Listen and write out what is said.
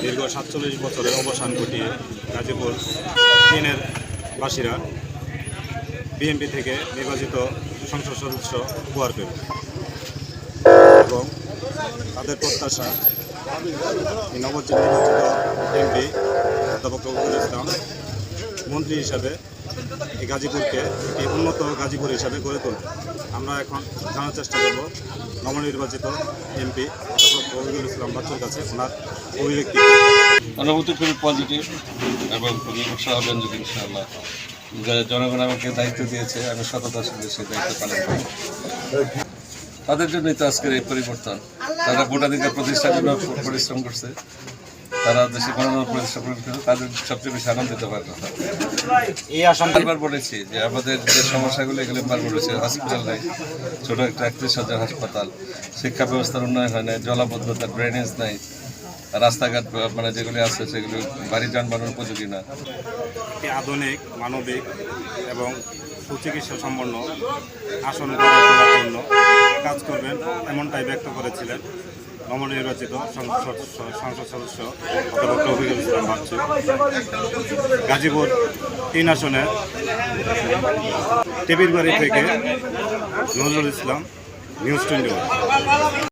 দীর্ঘ ৪৭ বছরের অবসান ঘটিয়ে গাজীপুর তিনের বাসীরা বিএনপি থেকে নির্বাচিত সংসদ সদস্য উপহার পেল এবং তাদের প্রত্যাশা নবনির্বাচিত এমপি অধ্যাপক রফিকুল ইসলাম মন্ত্রী হিসাবে এই গাজীপুরকে একটি উন্নত গাজীপুর হিসাবে গড়ে তুলবে। আমরা এখন জানার চেষ্টা করব নবনির্বাচিত এমপি অধ্যাপক রফিকুল ইসলাম বাচ্চুর কাছে ওনার অভিব্যক্তি। অনুভূতি খুবই পজিটিভ এবং খুবই উৎসাহব্যঞ্জক। ইনশাআল্লাহ জনগণ আমাকে দায়িত্ব দিয়েছে, আমি সততার সাথে সেই দায়িত্ব পালন করি। তাদের জন্যই তো আজকের এই পরিবর্তন। তারা ভোটাধিকার প্রতিষ্ঠার জন্য পরিশ্রম করছে, তারা দেশে গণতন্ত্র প্রতিষ্ঠা করছে, তাদের সবচেয়ে বেশি আনন্দিত হওয়ার কথা। এই আসন বারবার বলেছি যে আমাদের যে সমস্যাগুলো এগুলো বারবার বলেছে, হসপিটাল নাই, ছোটো একটা ৩১,০০০ হাসপাতাল, শিক্ষা ব্যবস্থার উন্নয়ন হয় নাই, জলাবদ্ধতা, ড্রেনেজ নাই, রাস্তাঘাট মানে যেগুলি আছে সেগুলি বাড়ি যানবাহনের উপযোগী না। একটি আধুনিক, মানবিক এবং সুচিকিৎসা সম্পন্ন আসন গড়ে তোলার জন্য কাজ করবেন এমনটাই ব্যক্ত করেছিলেন নবনির্বাচিত সংসদ সদস্য অধ্যাপক রফিকুল ইসলাম বাচ্চু। গাজীপুর ৩ আসনের টেবিলবাড়ি থেকে নজরুল ইসলাম, নিউজ 21।